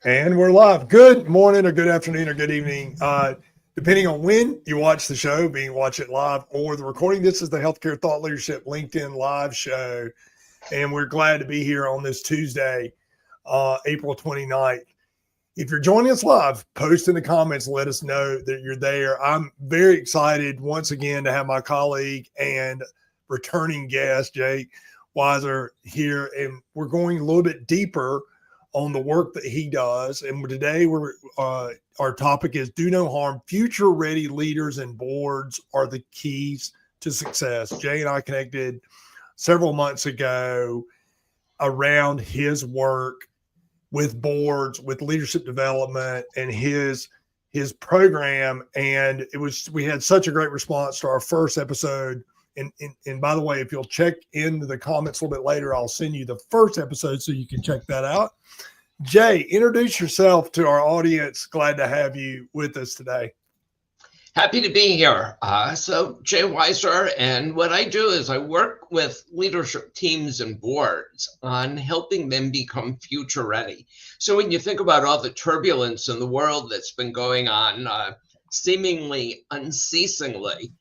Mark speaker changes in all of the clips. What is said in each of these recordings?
Speaker 1: And we're live. Good morning or good afternoon or good evening. Depending on when you watch the show, being watch it live or the recording. This is the Healthcare Thought Leadership LinkedIn Live show. And we're glad to be here on this Tuesday, April 29th. If you're joining us live, post in the comments, let us know that you're there. I'm very excited once again to have my colleague and returning guest, Jake Weiser, here. And we're going a little bit deeper on the work that he does. And today our topic is do no harm. Future ready leaders and boards are the keys to success. Jay and I connected several months ago around his work with boards, with leadership development and his program. And we had such a great response to our first episode. And by the way, if you'll check in the comments a little bit later, I'll send you the first episode so you can check that out. Jay, introduce yourself to our audience. Glad to have you with us today.
Speaker 2: Happy to be here. So Jay Weiser, and what I do is I work with leadership teams and boards on helping them become future ready. So when you think about all the turbulence in the world that's been going on seemingly unceasingly,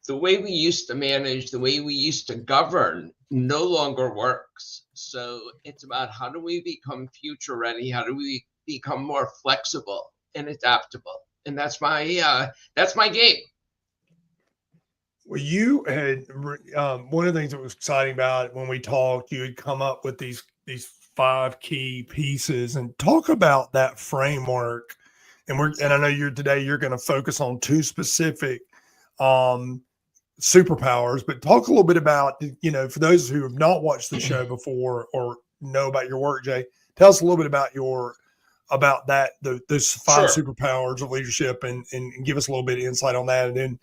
Speaker 2: the way we used to manage, the way we used to govern no longer works. So it's about how do we become future ready? How do we become more flexible and adaptable? And that's my game.
Speaker 1: Well, you had one of the things that was exciting about it when we talked, you had come up with these 5 key pieces and talk about that framework. And I know you're going to focus on 2 specific superpowers, but talk a little bit about, for those who have not watched the show before or know about your work, Jay, tell us a little bit about those 5
Speaker 2: Sure.
Speaker 1: superpowers of leadership and give us a little bit of insight on that. And then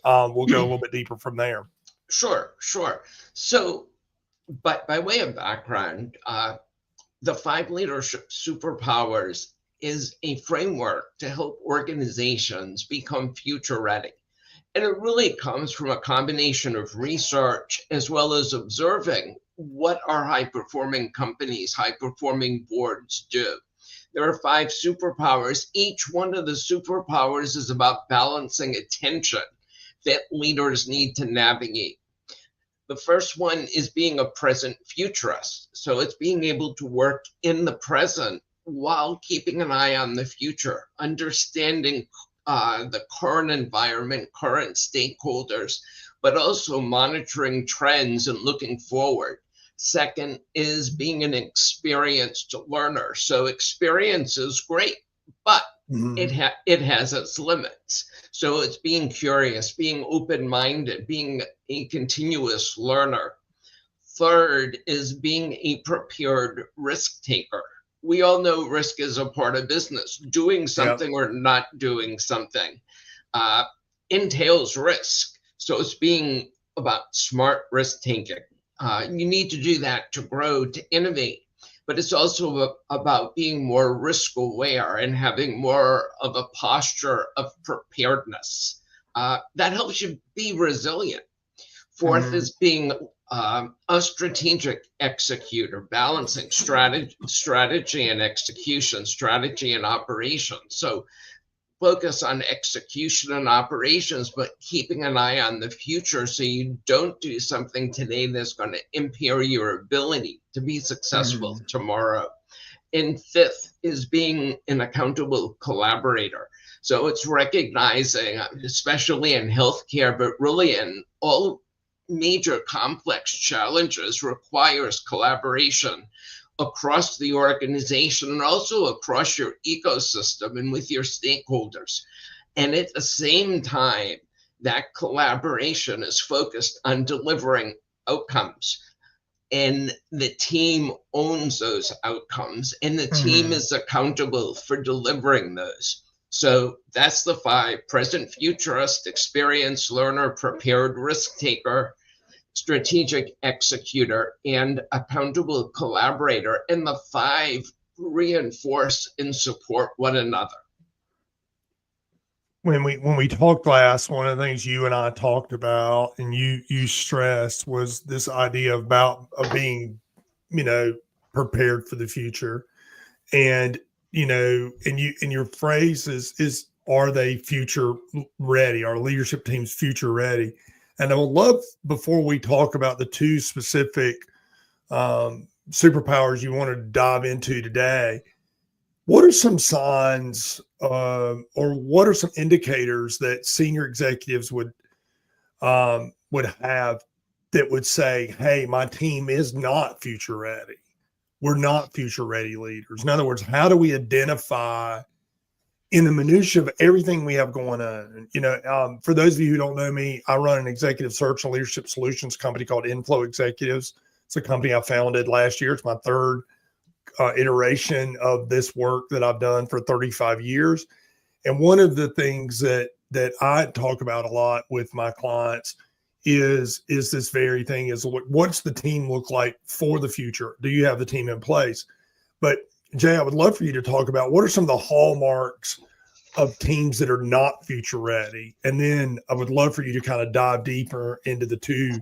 Speaker 1: we'll go a little bit deeper from there.
Speaker 2: Sure. So, but by way of background, the 5 leadership superpowers is a framework to help organizations become future ready. And it really comes from a combination of research as well as observing what our high-performing companies, high-performing boards do. There are 5 superpowers. Each one of the superpowers is about balancing attention that leaders need to navigate. The first one is being a present futurist. So it's being able to work in the present while keeping an eye on the future, understanding the current environment, current stakeholders, but also monitoring trends and looking forward. Second is being an experienced learner. So experience is great, but it has its limits. So it's being curious, being open-minded, being a continuous learner. Third is being a prepared risk taker. We all know risk is a part of business. Doing something or not doing something entails risk. So it's being about smart risk taking. You need to do that to grow, to innovate, but it's also about being more risk aware and having more of a posture of preparedness. That helps you be resilient. Fourth is being a strategic executor, balancing strategy and execution, strategy and operations. So focus on execution and operations, but keeping an eye on the future so you don't do something today that's going to impair your ability to be successful tomorrow. And fifth is being an accountable collaborator. So it's recognizing, especially in healthcare, but really in all major complex challenges, requires collaboration across the organization and also across your ecosystem and with your stakeholders. And at the same time, that collaboration is focused on delivering outcomes. And the team owns those outcomes, and the team is accountable for delivering those. So that's the 5: present futurist, experienced learner, prepared risk taker, strategic executor, and accountable collaborator. And the 5 reinforce and support one another.
Speaker 1: When we talked last, one of the things you and I talked about and you stressed was this idea of being, prepared for the future. And and your phrase is are they future ready? Are leadership teams future ready? And I would love, before we talk about the two specific superpowers you want to dive into today, what are some signs or what are some indicators that senior executives would have that would say, hey, my team is not future ready? We're not future ready leaders. In other words, how do we identify in the minutia of everything we have going on? For those of you who don't know me, I run an executive search and leadership solutions company called Inflow Executives. It's a company I founded last year. It's my third iteration of this work that I've done for 35 years. And one of the things that I talk about a lot with my clients is this very thing: is what's the team look like for the future? Do you have the team in place? But Jay, I would love for you to talk about what are some of the hallmarks of teams that are not future ready. And then I would love for you to kind of dive deeper into the two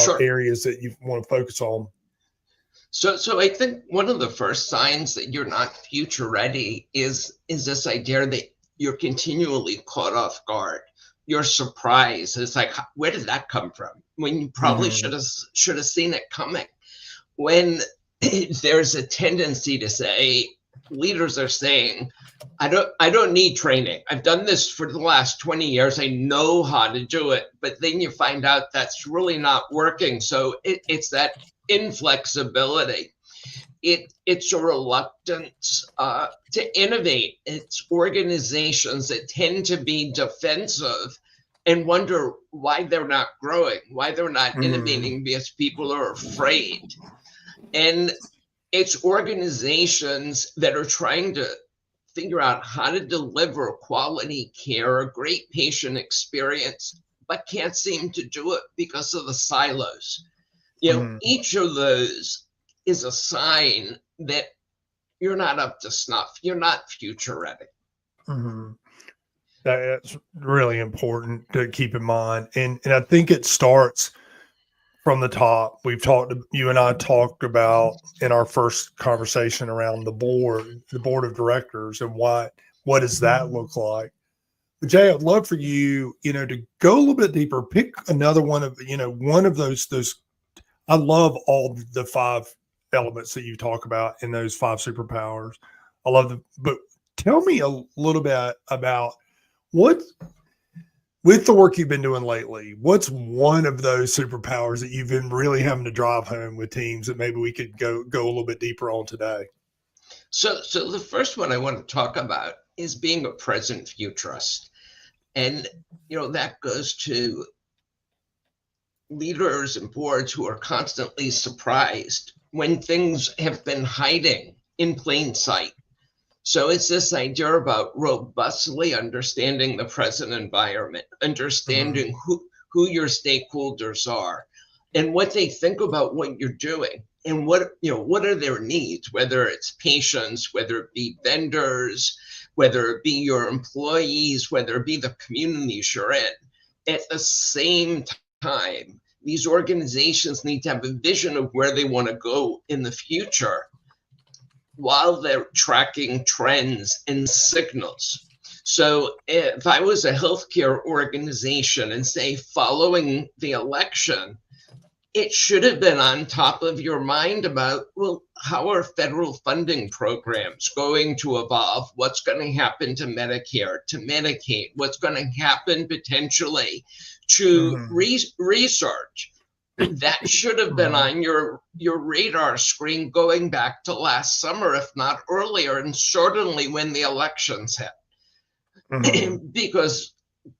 Speaker 2: Sure.
Speaker 1: areas that you want to focus on.
Speaker 2: So I think one of the first signs that you're not future ready is this idea that you're continually caught off guard. You're surprised. It's like, where did that come from? When you probably should have seen it coming. When there's a tendency to say, leaders are saying, I don't need training. I've done this for the last 20 years. I know how to do it. But then you find out that's really not working. So it's that inflexibility. It's a reluctance to innovate. It's organizations that tend to be defensive and wonder why they're not growing, why they're not innovating, because people are afraid. And it's organizations that are trying to figure out how to deliver quality care, a great patient experience, but can't seem to do it because of the silos. Each of those is a sign that you're not up to snuff. You're not future ready.
Speaker 1: That's really important to keep in mind. And I think it starts from the top. You and I talked about in our first conversation around the board of directors, and what does that look like? But Jay, I'd love for you, to go a little bit deeper, pick another one of those. I love all the five elements that you talk about in those five superpowers. I love them, but tell me a little bit about what, with the work you've been doing lately, what's one of those superpowers that you've been really having to drive home with teams that maybe we could go a little bit deeper on today?
Speaker 2: So the first one I want to talk about is being a present futurist. And, that goes to leaders and boards who are constantly surprised when things have been hiding in plain sight. So it's this idea about robustly understanding the present environment, understanding who your stakeholders are and what they think about what you're doing, and what are their needs, whether it's patients, whether it be vendors, whether it be your employees, whether it be the communities you're in. At the same time, these organizations need to have a vision of where they want to go in the future while they're tracking trends and signals. So if I was a healthcare organization and say, following the election, it should have been on top of your mind about, well, how are federal funding programs going to evolve? What's going to happen to Medicare, to Medicaid? What's going to happen potentially to research? That should have been on your radar screen going back to last summer, if not earlier, and certainly when the elections hit. Because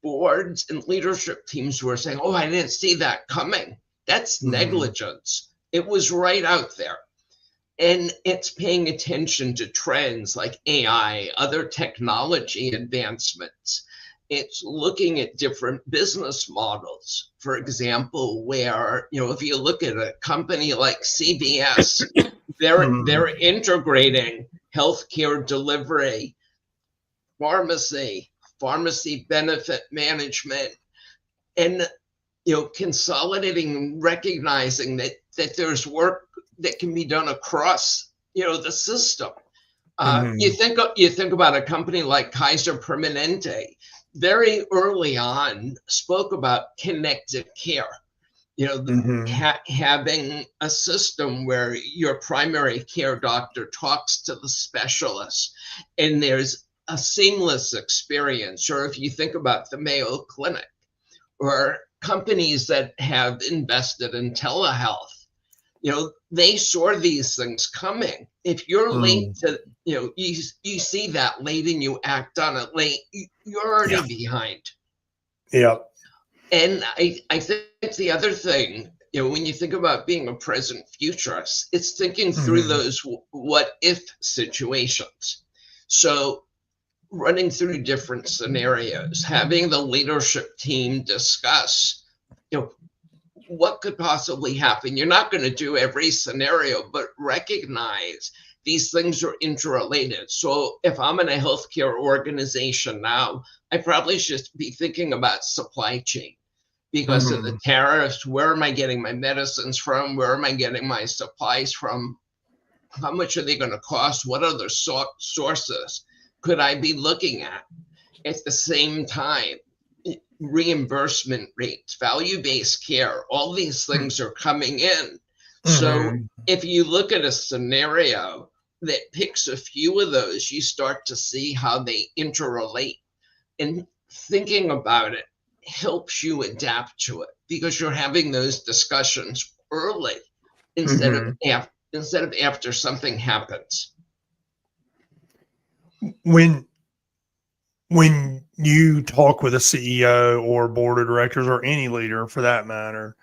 Speaker 2: boards and leadership teams were saying, oh, I didn't see that coming. That's negligence. It was right out there. And it's paying attention to trends like AI, other technology advancements. It's looking at different business models. For example, where, if you look at a company like CVS, they're integrating healthcare delivery, pharmacy benefit management, and consolidating and recognizing that there's work that can be done across the system. You
Speaker 1: Mhm.
Speaker 2: think about a company like Kaiser Permanente, very early on spoke about connected care. You know,
Speaker 1: Mhm.
Speaker 2: having a system where your primary care doctor talks to the specialist and there's a seamless experience. Or if you think about the Mayo Clinic or companies that have invested in telehealth, you know, they saw these things coming. If you're late
Speaker 1: Mm.
Speaker 2: to, you know, you see that late and you act on it late, you're
Speaker 1: Yeah.
Speaker 2: already behind.
Speaker 1: Yeah.
Speaker 2: And I think the other thing, you know, when you think about being a present futurist, it's thinking through
Speaker 1: Mhm.
Speaker 2: those what if situations. So running through different scenarios, having the leadership team discuss, you know, what could possibly happen. You're not going to do every scenario, but recognize these things are interrelated. So if I'm in a healthcare organization now, I probably should be thinking about supply chain because of the
Speaker 1: Mhm.
Speaker 2: tariffs. Where am I getting my medicines from? Where am I getting my supplies from? How much are they going to cost? What other sources could I be looking at the same time? Reimbursement rates, value-based care, all these
Speaker 1: Mm.
Speaker 2: things are coming in. So
Speaker 1: Mhm.
Speaker 2: if you look at a scenario that picks a few of those, you start to see how they interrelate. And thinking about it helps you adapt to it because you're having those discussions early instead of
Speaker 1: Mhm.
Speaker 2: after something happens.
Speaker 1: When you talk with a CEO or board of directors or any leader for that matter,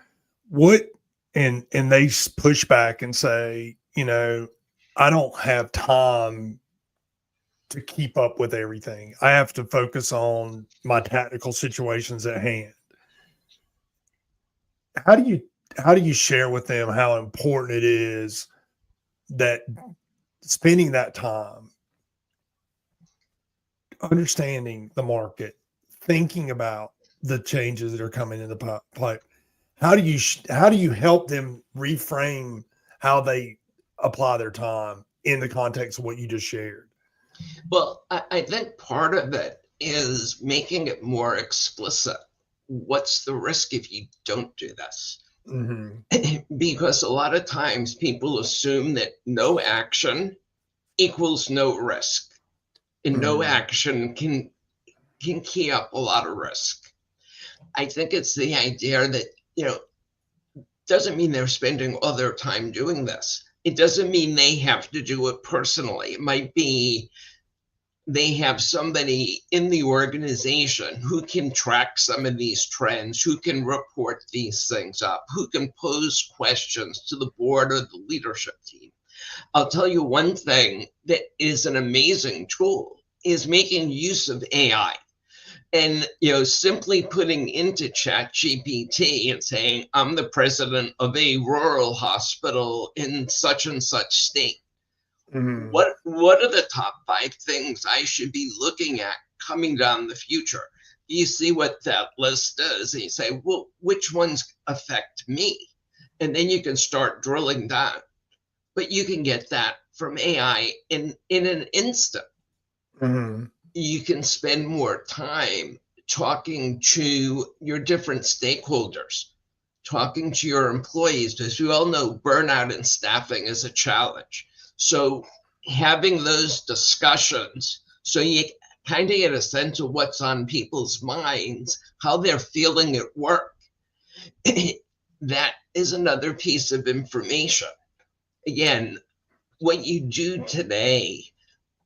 Speaker 1: what and they push back and say, you know, I don't have time to keep up with everything. I have to focus on my tactical situations at hand. How do you share with them how important it is that spending that time understanding the market, thinking about the changes that are coming in the pipe? How do you help them reframe how they apply their time in the context of what you just shared?
Speaker 2: Well, I think part of it is making it more explicit. What's the risk if you don't do this?
Speaker 1: Hmm.
Speaker 2: Because a lot of times people assume that no action equals no risk, and no
Speaker 1: Hmm.
Speaker 2: action can key up a lot of risk. I think it's the idea that, you know, doesn't mean they're spending all their time doing this. It doesn't mean they have to do it personally. It might be they have somebody in the organization who can track some of these trends, who can report these things up, who can pose questions to the board or the leadership team. I'll tell you one thing that is an amazing tool is making use of AI. And you know, simply putting into Chat GPT and saying, I'm the president of a rural hospital in such and such state.
Speaker 1: Hmm.
Speaker 2: What are the top 5 things I should be looking at coming down the future? You see what that list is, and you say, well, which ones affect me? And then you can start drilling down. But you can get that from AI in an instant.
Speaker 1: Hmm.
Speaker 2: You can spend more time talking to your different stakeholders, talking to your employees. As we all know, burnout and staffing is a challenge. So having those discussions so you kind of get a sense of what's on people's minds, how they're feeling at work. That is another piece of information. Again, what you do today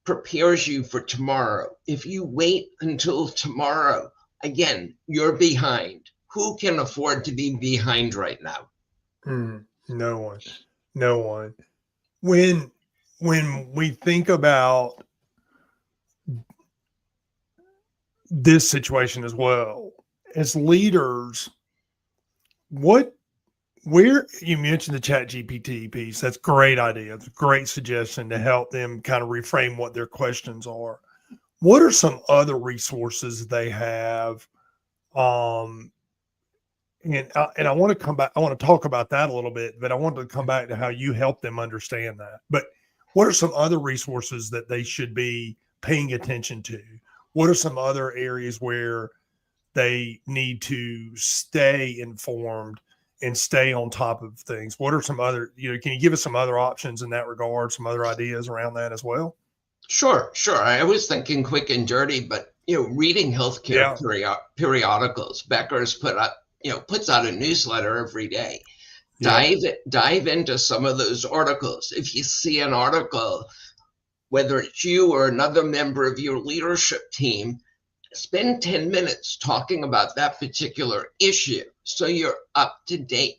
Speaker 2: prepares you for tomorrow. If you wait until tomorrow, again, you're behind. Who can afford to be behind right now?
Speaker 1: No one, no one. When we think about this situation as well as leaders, what where you mentioned the Chat GPT piece, that's a great idea. It's a great suggestion to help them kind of reframe what their questions are. What are some other resources they have? Um, and I want to come back. I want to talk about that a little bit, but I want to come back to how you help them understand that. But what are some other resources that they should be paying attention to? What are some other areas where they need to stay informed and stay on top of things? What are some other, can you give us some other options in that regard, some other ideas around that as well?
Speaker 2: Sure. I was thinking quick and dirty, but reading healthcare periodicals. Becker's puts out a newsletter every day. Dive into some of those articles. If you see an article, whether it's you or another member of your leadership team, spend 10 minutes talking about that particular issue so you're up to date.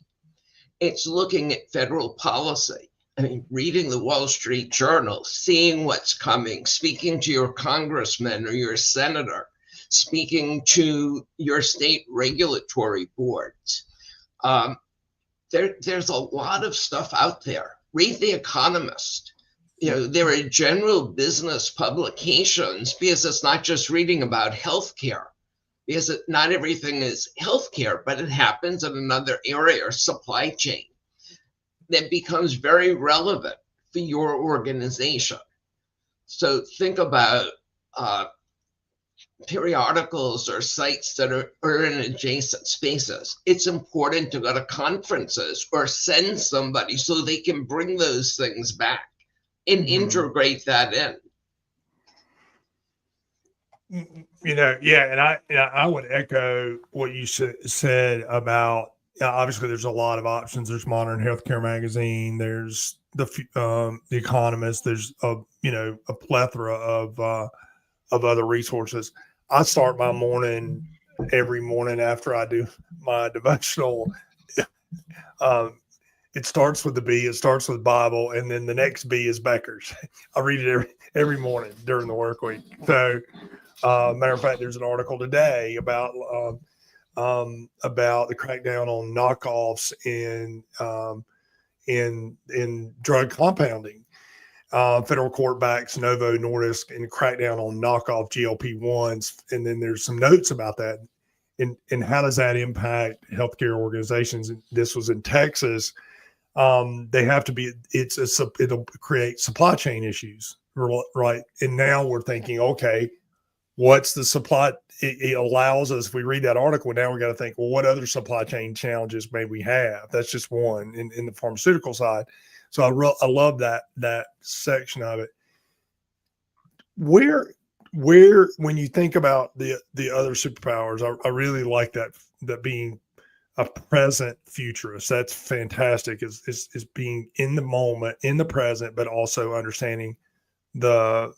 Speaker 2: It's looking at federal policy. I mean, reading the Wall Street Journal, seeing what's coming, speaking to your congressman or your senator, speaking to your state regulatory boards. There's a lot of stuff out there. Read The Economist. There are general business publications, because it's not just reading about healthcare, because not everything is healthcare, but it happens in another area, supply chain, that becomes very relevant for your organization. So think about periodicals or sites that are in adjacent spaces. It's important to go to conferences or send somebody so they can bring those things back and integrate that in.
Speaker 1: And I would echo what you said about, obviously there's a lot of options. There's Modern Healthcare Magazine, there's the Economist, there's a plethora of other resources. I start my morning every morning after I do my devotional. It starts with the B, it starts with Bible, and then the next B is Becker's. I read it every morning during the work week. So, matter of fact, there's an article today about the crackdown on knockoffs in drug compounding. Federal court backs Novo Nordisk and crackdown on knockoff GLP-1s. And then there's some notes about that. And how does that impact healthcare organizations? And this was in Texas. They have to be, it'll create supply chain issues, right? And now we're thinking, okay, what's the supply? It allows us, if we read that article, now we got to think, well, what other supply chain challenges may we have? That's just one in the pharmaceutical side. So I love that section of it. Where when you think about the other superpowers, I really like that being a present futurist. That's fantastic. Is being in the moment, in the present, but also understanding the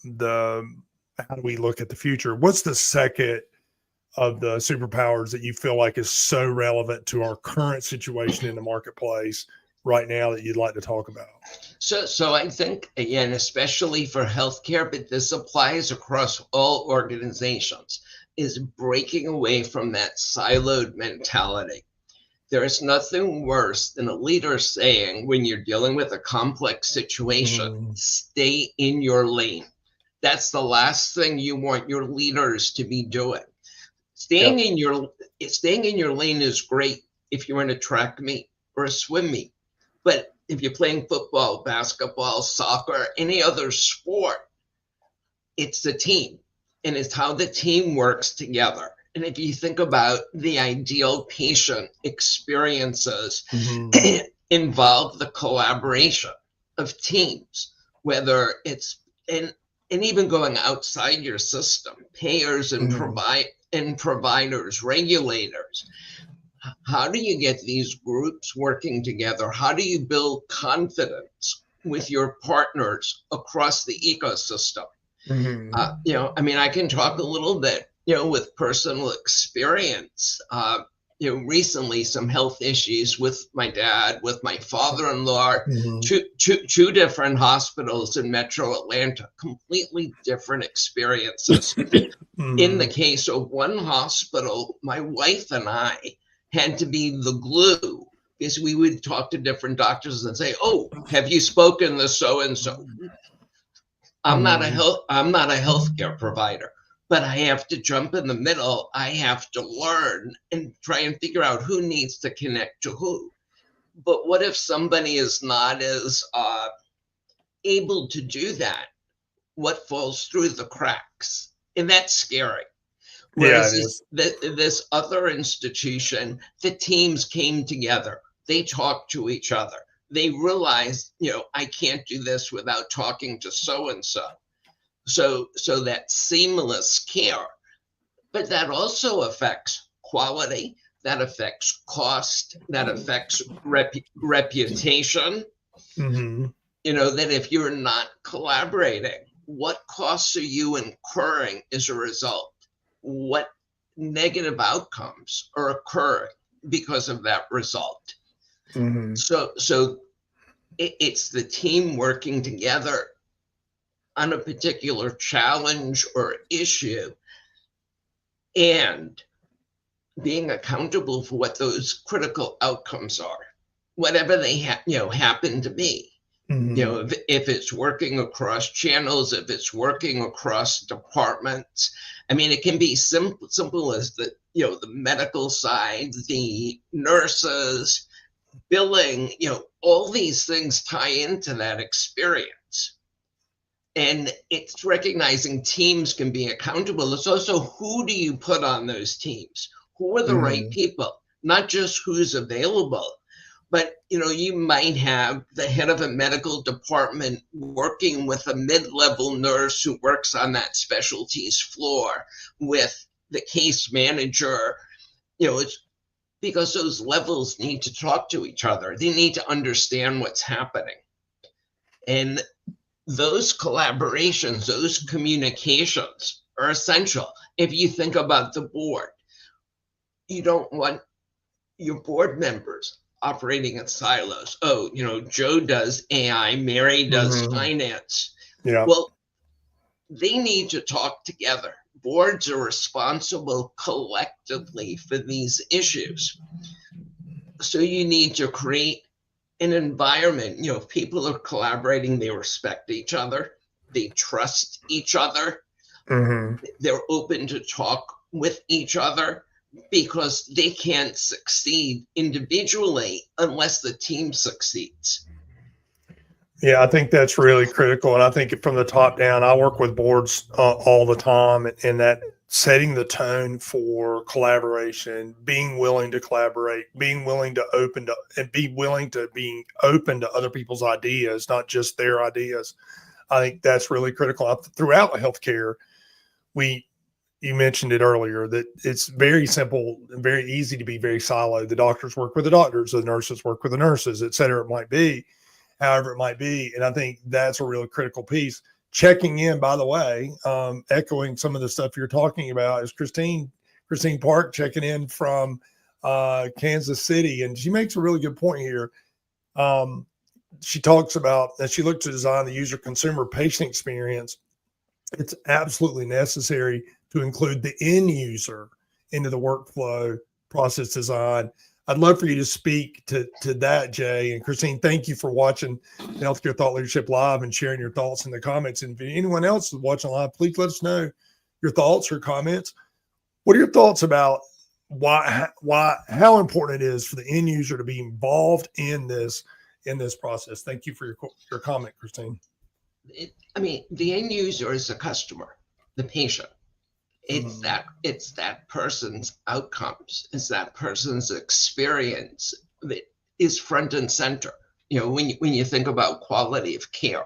Speaker 1: how do we look at the future? What's the second of the superpowers that you feel like is so relevant to our current situation in the marketplace right now that you'd like to talk about?
Speaker 2: So I think, again, especially for healthcare, but this applies across all organizations, is breaking away from that siloed mentality. There is nothing worse than a leader saying, when you're dealing with a complex situation, stay in your lane. That's the last thing you want your leaders to be doing. Staying in your lane is great if you're in a track meet or a swim meet. But if you're playing football, basketball, soccer, any other sport, it's the team, and it's how the team works together. And if you think about the ideal patient experiences, involve the collaboration of teams, whether it's and even going outside your system, payers and providers, regulators. How do you get these groups working together? How do you build confidence with your partners across the ecosystem? I can talk a little bit, with personal experience. Recently some health issues with my dad, with my father-in-law, two different hospitals in Metro Atlanta, completely different experiences. In the case of one hospital, my wife and I had to be the glue, because we would talk to different doctors and say, "Oh, have you spoken to so-and-so?" I'm not a healthcare provider, but I have to jump in the middle. I have to learn and try and figure out who needs to connect to who. But what if somebody is not as able to do that, what falls through the cracks? And that's scary.
Speaker 1: Yeah,
Speaker 2: Whereas
Speaker 1: it is.
Speaker 2: this other institution, the teams came together, they talked to each other. They realized, I can't do this without talking to so and so. So that seamless care, but that also affects quality, that affects cost, that affects reputation.
Speaker 1: Mm-hmm.
Speaker 2: That if you're not collaborating, what costs are you incurring as a result? What negative outcomes are occurring because of that result?
Speaker 1: Mm-hmm.
Speaker 2: So it's the team working together on a particular challenge or issue and being accountable for what those critical outcomes are, whatever they happen to be.
Speaker 1: Mm-hmm.
Speaker 2: If it's working across channels, if it's working across departments. I mean, it can be simple as the medical side, the nurses, billing, all these things tie into that experience. And it's recognizing teams can be accountable. It's also, who do you put on those teams? Who are the right people? Not just who's available, but you might have the head of a medical department working with a mid-level nurse who works on that specialties floor with the case manager. It's because those levels need to talk to each other. They need to understand what's happening. And those collaborations, those communications are essential. If you think about the board, you don't want your board members operating in silos. Oh, Joe does AI, Mary does finance.
Speaker 1: Yeah.
Speaker 2: Well, they need to talk together. Boards are responsible collectively for these issues. So you need to create an environment, if people are collaborating, they respect each other, they trust each other, they're open to talk with each other, because they can't succeed individually unless the team succeeds.
Speaker 1: Yeah, I think that's really critical. And I think from the top down, I work with boards all the time, and that setting the tone for collaboration, being willing to collaborate, being willing to be willing to be open to other people's ideas, not just their ideas. I think that's really critical. Throughout healthcare, you mentioned it earlier, that it's very simple and very easy to be very siloed. The doctors work with the doctors, the nurses work with the nurses, et cetera. It might be, however it might be. And I think that's a really critical piece. Checking in, by the way, echoing some of the stuff you're talking about, is Christine Park checking in from Kansas City. And she makes a really good point here. She talks about that she looked to design the user consumer patient experience. It's absolutely necessary to include the end user into the workflow process design. I'd love for you to speak to that, Jay. And Christine, thank you for watching the Healthcare Thought Leadership Live and sharing your thoughts in the comments. And if anyone else is watching live, please let us know your thoughts or comments. What are your thoughts about how important it is for the end user to be involved in this process? Thank you for your comment, Christine.
Speaker 2: The end user is the customer, the patient. It's that person's outcomes. It's that person's experience that is front and center. When you think about quality of care,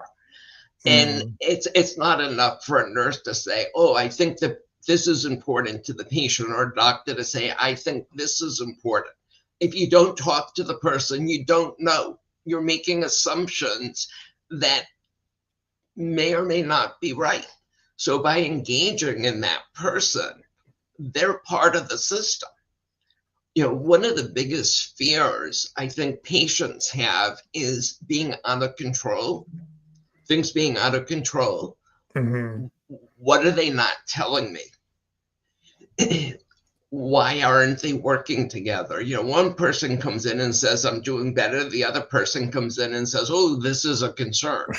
Speaker 2: and it's not enough for a nurse to say, "Oh, I think that this is important to the patient," or a doctor to say, "I think this is important." If you don't talk to the person, you don't know. You're making assumptions that may or may not be right. So by engaging in that person, they're part of the system. One of the biggest fears I think patients have is being out of control, things being out of control. What are they not telling me? Why aren't they working together? One person comes in and says, "I'm doing better." The other person comes in and says, "Oh, this is a concern,"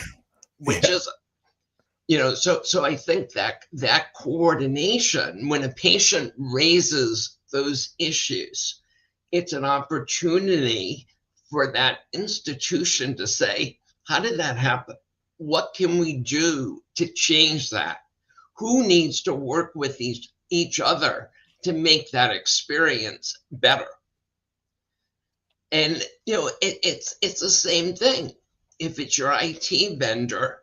Speaker 2: which is, so I think that coordination, when a patient raises those issues, it's an opportunity for that institution to say, "How did that happen? what can we do to change that? Who needs to work with each other to make that experience better? And it's the same thing. If it's your IT vendor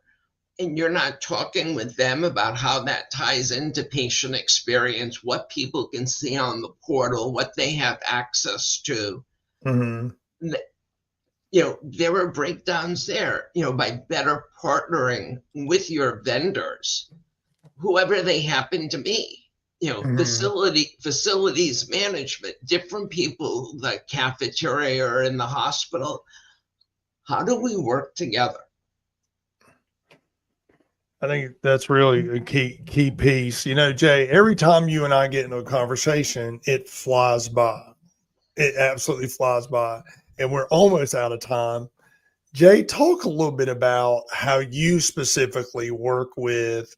Speaker 2: and you're not talking with them about how that ties into patient experience, what people can see on the portal, what they have access to,
Speaker 1: Mm-hmm.
Speaker 2: there are breakdowns there, by better partnering with your vendors, whoever they happen to be.
Speaker 1: Mm-hmm.
Speaker 2: Facilities management, different people, the cafeteria or in the hospital. How do we work together?
Speaker 1: I think that's really a key piece. Jay, every time you and I get into a conversation, it flies by. It absolutely flies by. And we're almost out of time. Jay, talk a little bit about how you specifically work with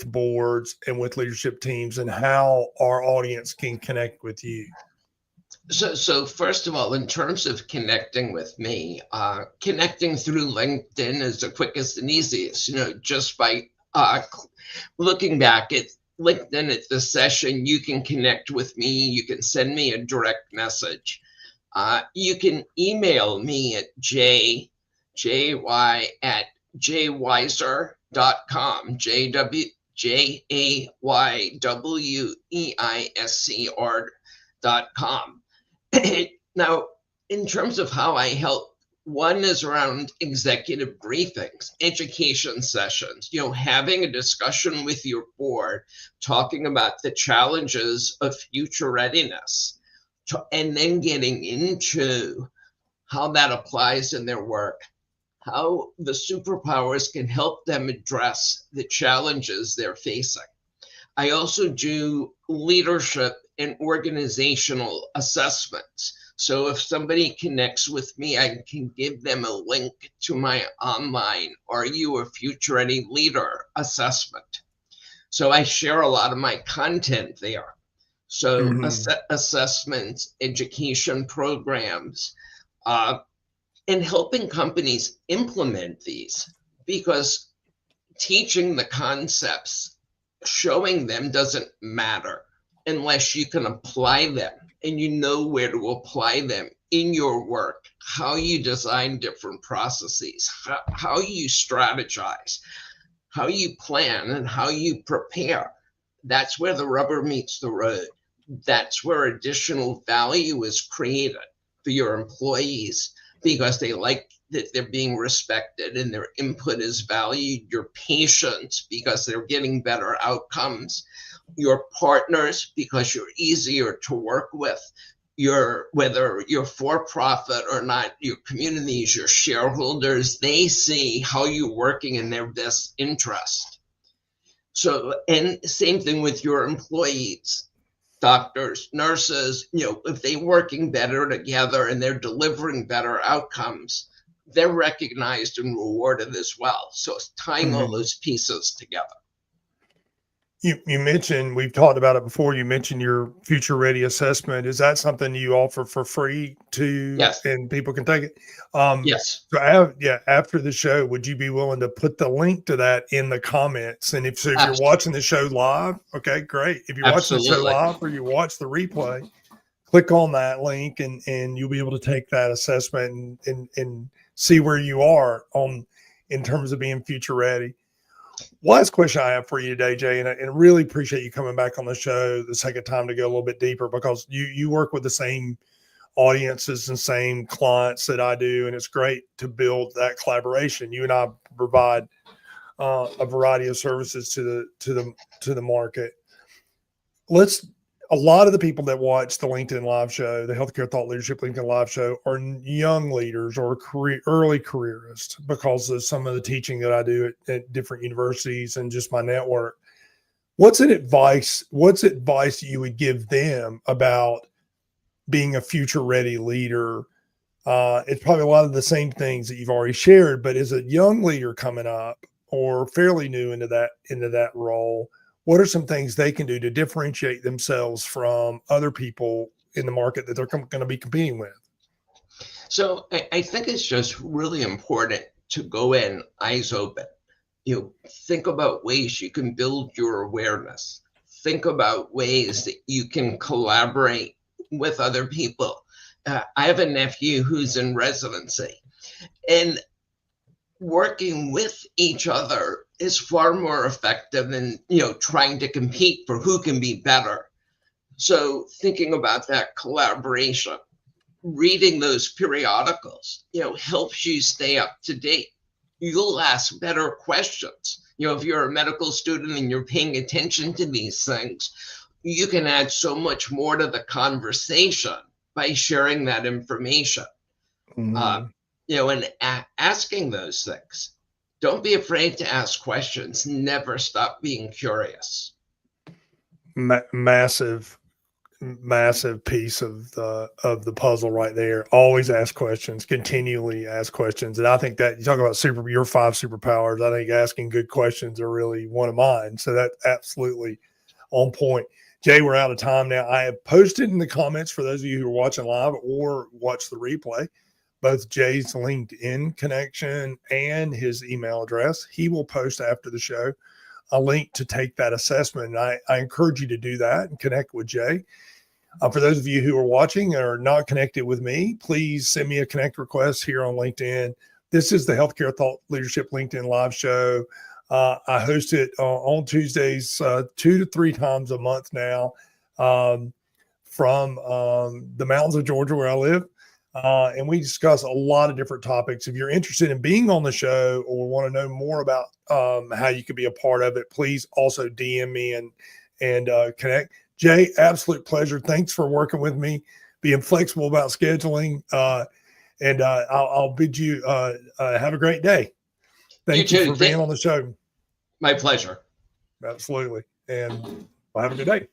Speaker 1: boards and with leadership teams and how our audience can connect with you.
Speaker 2: So first of all, in terms of connecting with me, connecting through LinkedIn is the quickest and easiest, just by looking back at LinkedIn at the session, you can connect with me. You can send me a direct message. You can email me at jay@jaywyser.com, JayWeiser.com. Now, in terms of how I help, one is around executive briefings, education sessions, having a discussion with your board, talking about the challenges of future readiness, and then getting into how that applies in their work, how the superpowers can help them address the challenges they're facing. I also do leadership and organizational assessments. So if somebody connects with me, I can give them a link to my online "Are You a Future Ready Leader" assessment. So I share a lot of my content there. So assessments, education programs, and helping companies implement these, because teaching the concepts, showing them doesn't matter unless you can apply them and you know where to apply them in your work, how you design different processes, how you strategize, how you plan, and how you prepare. That's where the rubber meets the road. That's where additional value is created for your employees, because they like that they're being respected and their input is valued. Your patients, because they're getting better outcomes. Your partners, because you're easier to work with. Whether you're for profit or not, your communities, your shareholders, they see how you're working in their best interest. So, and same thing with your employees, doctors, nurses, if they're working better together and they're delivering better outcomes, they're recognized and rewarded as well. So it's tying all those pieces together.
Speaker 1: You mentioned, we've talked about it before, you mentioned your Future Ready assessment. Is that something you offer for free to,
Speaker 2: yes,
Speaker 1: and people can take it?
Speaker 2: Yes.
Speaker 1: So after the show, would you be willing to put the link to that in the comments? And if you're watching the show live, okay, great. If you're watching the show live or you watch the replay, click on that link and you'll be able to take that assessment and see where you are in terms of being future ready. Last question I have for you today, Jay, and really appreciate you coming back on the show the second time to go a little bit deeper, because you work with the same audiences and same clients that I do, and it's great to build that collaboration. You and I provide a variety of services to the market. A lot of the people that watch the LinkedIn Live show, the Healthcare Thought Leadership LinkedIn Live show, are young leaders or early careerists, because of some of the teaching that I do at different universities and just my network. What's advice you would give them about being a future ready leader? It's probably a lot of the same things that you've already shared, but as a young leader coming up or fairly new into that role, what are some things they can do to differentiate themselves from other people in the market that they're going to be competing with?
Speaker 2: So I think it's just really important to go in eyes open. Think about ways you can build your awareness. Think about ways that you can collaborate with other people. I have a nephew who's in residency, and working with each other is far more effective than trying to compete for who can be better. So thinking about that collaboration, reading those periodicals, helps you stay up to date. You'll ask better questions. If you're a medical student and you're paying attention to these things, you can add so much more to the conversation by sharing that information. And asking those things. Don't be afraid to ask questions. Never stop being curious.
Speaker 1: Massive piece of the puzzle right there. Always ask questions, continually ask questions. And I think that you talk about your 5 superpowers. I think asking good questions are really one of mine. So that's absolutely on point. Jay, we're out of time now. I have posted in the comments for those of you who are watching live or watch the replay, both Jay's LinkedIn connection and his email address. He will post after the show a link to take that assessment. And I encourage you to do that and connect with Jay. For those of you who are watching or not connected with me, please send me a connect request here on LinkedIn. This is the Healthcare Thought Leadership LinkedIn Live Show. I host it on Tuesdays 2 to 3 times a month now from the mountains of Georgia where I live. And we discuss a lot of different topics. If you're interested in being on the show or want to know more about how you could be a part of it, please also DM me and connect. Jay, absolute pleasure. Thanks for working with me, being flexible about scheduling. And I'll bid you have a great day. Thank you for being on the show.
Speaker 2: My pleasure.
Speaker 1: Absolutely. And well, have a good day.